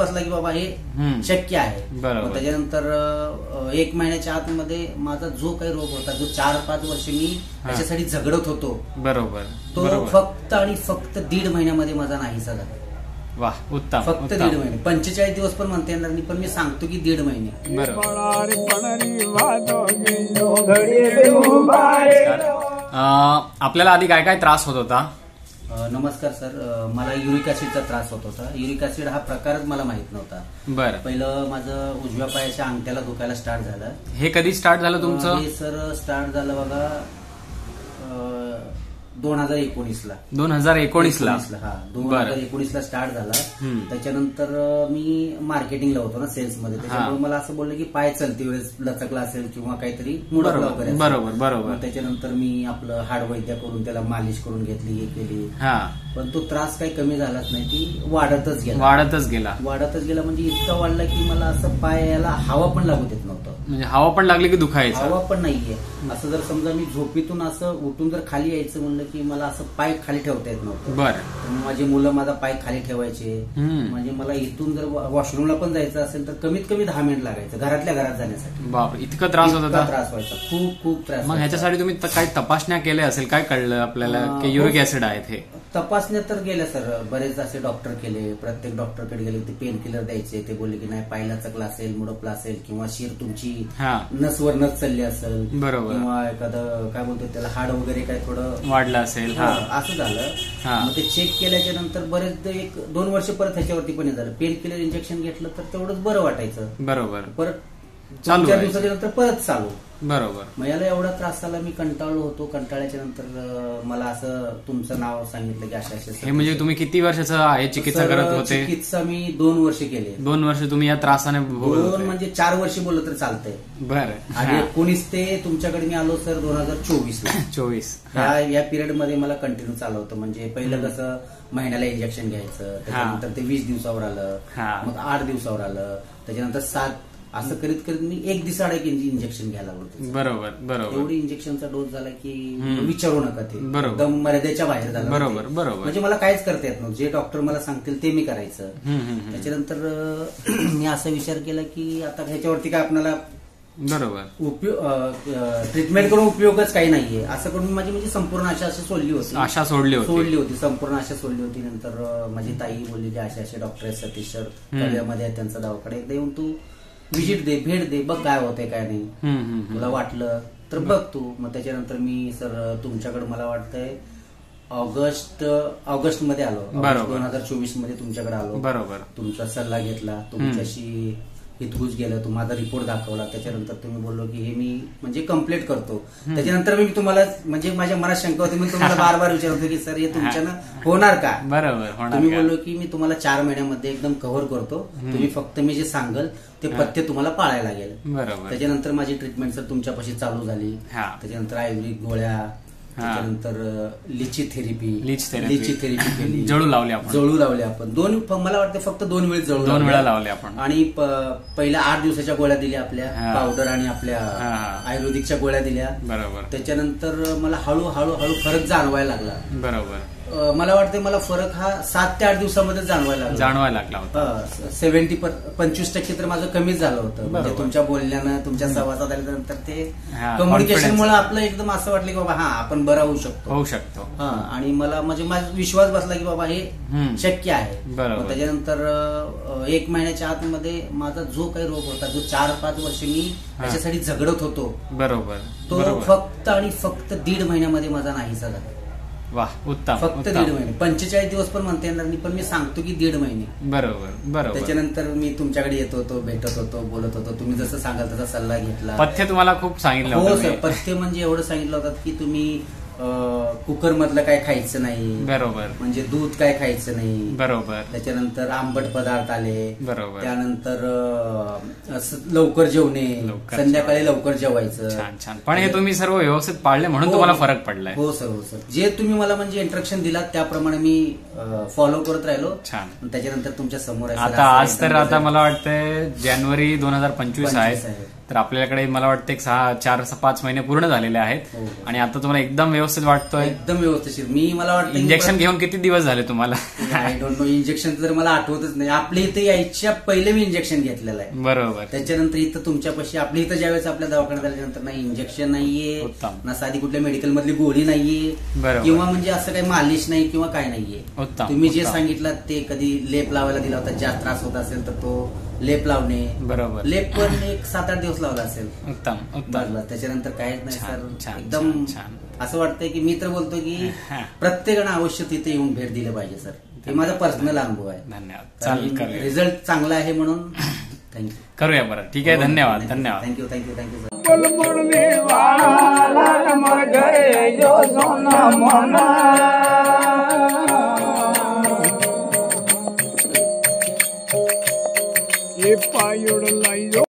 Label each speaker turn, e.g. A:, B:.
A: बसला की बाबा हे शक्य आहे. त्याच्यानंतर 1 महिन्याच्या आतमध्ये माझा जो काही रोग होता, जो 4-5 वर्ष मी त्याच्यासाठी झगडत होतो,
B: बरोबर,
A: तो फक्त आणि फक्त 1.5 महिन्यामध्ये माझा नाहीसा झाला.
B: वाह, उत्तम.
A: फक्त 1.5 महिने. 45 दिवस पण म्हणता येणार नाही, पण मी सांगतो की 1.5 महिने.
B: आपल्याला आधी काय काय त्रास होत होता?
A: नमस्कार सर, मला युरिक ऍसिडचा त्रास होत होता. युरिक ऍसिड हा प्रकारच मला माहित नव्हता.
B: बरं.
A: पहिलं माझं उजव्या पायाच्या अंगठ्याला दुखायला स्टार्ट झालं.
B: हे कधी स्टार्ट झालं तुमचं?
A: हे सर स्टार्ट झालं बघा 2019ला.
B: 2019ला?
A: हा, 2019ला स्टार्ट झाला. त्याच्यानंतर मी मार्केटिंगला होतो ना, सेल्स मध्ये. त्याच्यामुळे मला असं बोललं की पाय चलते वेळेस लचकला असेल किंवा काहीतरी मुडकला वगैरे.
B: बरोबर.
A: त्याच्यानंतर मी आपलं हाड वैद्य करून त्याला मालिश करून घेतली, हे केली. पण तो त्रास काही कमी झालाच नाही, ती वाढतच गेला म्हणजे इतका वाढला की मला असं पायाला हवा पण लागू देत नव्हतं.
B: म्हणजे हवा पण लागली की दुखायचं?
A: हवा पण नाहीये. असं जर समजा मी झोपेतून असं उठून जर खाली यायचं म्हणलं की मला असं पाय खाली ठेवता येत नव्हतं.
B: बरं.
A: माझी मुलं माझा पाय खाली ठेवायचे. म्हणजे मला इथून जर वॉशरूमला पण जायचं असेल तर कमीत कमी 10 मिनिट लागायचं घरातल्या घरात जाण्यासाठी.
B: बापरे, इतका त्रास होता?
A: त्रास व्हायचा, खूप त्रास.
B: मग ह्याच्यासाठी तुम्ही काही तपासण्या केल्या असेल, काय कळलं आपल्याला की युरिक ऍसिड आहेत? हे
A: तपासण्या तर गेल्या सर, बरेच असे डॉक्टर केले. प्रत्येक डॉक्टरकडे गेले, ते पेन किलर द्यायचे. ते बोलले की नाही, पायला चकला असेल, मुडपला असेल, किंवा शिर तुमची नसवर नस चालली असेल,
B: बरोबर,
A: किंवा एखादं काय बोलतो त्याला हाड वगैरे काय थोडं
B: वाढलं असेल,
A: असं झालं. मग ते चेक केल्याच्या नंतर बरेच 1-2 वर्ष परत ह्याच्यावरती पण झालं. पेन किलर इंजेक्शन घेतलं तर तेवढंच बरं वाटायचं.
B: बरोबर.
A: परत 2-4 दिवसाच्या नंतर परत चालू.
B: बरोबर.
A: मग याला एवढा त्रास झाला, मी कंटाळलो होतो. कंटाळल्याच्या नंतर मला असं तुमचं नाव सांगितलं की अशा.
B: हे म्हणजे तुम्ही किती वर्षाचं आहे चिकित्सा करत होते?
A: चिकित्सा मी 2 वर्ष केली.
B: 2 वर्ष तुम्ही या त्रासाने?
A: 2 म्हणजे 4 वर्ष बोललं तर चालतंय.
B: बरं.
A: आणि 19 ते तुमच्याकडे मी आलो सर 2024ला.
B: 24
A: या पिरियड मध्ये मला कंटिन्यू चालू होतं. म्हणजे पहिलं कसं महिन्याला इंजेक्शन घ्यायचं, त्याच्यानंतर ते 20 दिवसावर आलं, मग 8 दिवसावर आलं, त्याच्यानंतर 7, असं करीत करीत मी 1 दिवसाआड एक इंजेक्शन घ्यायला लागलो.
B: बरोबर.
A: एवढी इंजेक्शनचा डोस झाला की विचारू नका, ते एकदम मर्यादेच्या बाहेर झालं.
B: बरोबर.
A: म्हणजे मला काहीच करता येत नव्हतं. जे डॉक्टर मला सांगतील ते मी करायचं. त्याच्यानंतर मी असा विचार केला की आता ह्याच्यावरती काय आपल्याला ट्रीटमेंट करून उपयोगच काही नाहीये. असं करून माझी म्हणजे संपूर्ण आशा सोडली होती. संपूर्ण आशा सोडली होती. नंतर माझी ताई बोलली की असे डॉक्टर आहेत सतीश सर कल्यामध्ये आहेत, त्यांचा दवाखाना एकदा येऊन तू व्हिजिट दे, भेट दे, बघ काय होतंय काय नाही, तुला वाटलं तर बघ तू. मग त्याच्यानंतर मी सर तुमच्याकडे मला वाटतंय ऑगस्ट मध्ये आलो. 2024 मध्ये तुमच्याकडे आलो.
B: बरोबर.
A: तुमचा सल्ला घेतला, तुमच्याशी हितगुज गेलं, माझा रिपोर्ट दाखवला. त्याच्यानंतर तुम्ही बोललो की हे मी म्हणजे कम्प्लीट करतो. त्याच्यानंतर मी तुम्हाला म्हणजे माझ्या मनात शंका होती, मी तुम्हाला बार विचारत होतो की सर हे तुमच्यानं होणार का?
B: बरोबर.
A: तुम्ही बोललो की मी तुम्हाला 4 महिन्यामध्ये एकदम कव्हर करतो. तुम्ही फक्त मी जे सांगल ते पथ्य तुम्हाला पाळायला लागेल.
B: बरोबर.
A: त्याच्यानंतर माझी ट्रीटमेंट सर तुमच्यापाशी चालू झाली. त्याच्यानंतर आयुर्वेदिक गोळ्या, त्याच्यानंतर लिची थेरपी केली, जळू लावले आपण. मला वाटतं फक्त 2 वेळेस जळू
B: लावले आपण.
A: आणि पहिल्या 8 दिवसाच्या गोळ्या दिल्या, आपल्या पावडर आणि आपल्या आयुर्वेदिकच्या गोळ्या दिल्या. बरोबर. त्याच्यानंतर मला हळूहळू फरक जाणवायला लागला. बरोबर. मला वाटतं मला फरक हा 7 ते 8 दिवसामध्ये जाणवायला लागला होता. 25% तर माझं कमीच झालं होतं. म्हणजे तुमच्या बोलण्यानं, तुमच्या संवादात आल्यानंतर ते कम्युनिकेशनमुळे आपलं एकदम असं वाटलं की बाबा आपण बरा होऊ शकतो. आणि मला म्हणजे माझा विश्वास बसला की बाबा हे शक्य आहे. त्याच्यानंतर 1 महिन्याच्या आतमध्ये माझा जो काही रोग होता, जो 4-5 वर्ष मी त्याच्यासाठी झगडत होतो, बरोबर, तो फक्त आणि फक्त 1.5 महिन्यामध्ये माझा नाहीसा झाला.
B: वाह, उत्तम.
A: फक्त 1.5 महिने. 45 दिवस पण म्हणता येणार नाही, पण मी सांगतो की 1.5 महिने.
B: बरोबर.
A: त्याच्यानंतर मी तुमच्याकडे येत होतो, भेटत होतो, बोलत होतो. तुम्ही जसं सांगाल तसा सल्ला घेतला.
B: पथ्य तुम्हाला खूप सांगितलं?
A: हो सर, पथ्य म्हणजे एवढं सांगितलं होतं की तुम्ही कुकर मधलं काय खायचं नाही. बरोबर. म्हणजे दूध काय खायचं नाही. बरोबर. त्याच्यानंतर आंबट पदार्थ आले. बरोबर. त्यानंतर लवकर जेवणे, संध्याकाळी लवकर जेवायचं.
B: छान. पण हे तुम्ही सर्व व्यवस्थित पाळले म्हणून तुम्हाला फरक पडलाय?
A: हो सर. जे तुम्ही मला म्हणजे इंस्ट्रक्शन दिलात त्याप्रमाणे मी फॉलो करत राहिलो. छान. त्याच्यानंतर तुमच्या समोर
B: आता आज तर आता मला वाटतंय जानेवारी 2025 आहे. तर आपल्याकडे मला वाटतं एक 4-5 महिने पूर्ण झालेले आहेत आणि आता तुम्हाला एकदम व्यवस्थित वाटतोय?
A: एकदम व्यवस्थित. मला वाटतं
B: इंजेक्शन घेऊन किती दिवस झाले तुम्हाला?
A: आय डोंट नो, इंजेक्शन तर मला आठवतच नाही. आपल्या इथे यायच्या पहिले मी इंजेक्शन घेतलेलं आहे.
B: बरोबर.
A: त्याच्यानंतर इथं तुमच्यापाशी आपल्या इथं ज्यावेळेस आपल्या दवाखान्यात आल्यानंतर ना इंजेक्शन नाहीये, ना साधी कुठल्या मेडिकल मधली गोळी नाहीये, किंवा म्हणजे असं काही मालिश नाही किंवा काय नाहीये. तुम्ही जे सांगितलं ते, कधी लेप लावायला दिला होता, जास्त त्रास होत असेल तर तो लेप लावणे.
B: बरोबर.
A: लेप पण एक 7-8 दिवस लावला असेल.
B: उत्तम उत्तम.
A: त्याच्यानंतर काहीच नाही सर. एकदम असं वाटतंय की मी तर बोलतो की प्रत्येकानं अवश्य तिथे येऊन भेट दिली पाहिजे सर. हे माझा पर्सनल अनुभव आहे.
B: धन्यवाद. चालेल,
A: रिझल्ट चांगला आहे म्हणून थँक्यू.
B: करूया बरं. ठीक आहे. धन्यवाद. धन्यवाद.
A: Thank you thank you thank you sir.
C: पायोड लाई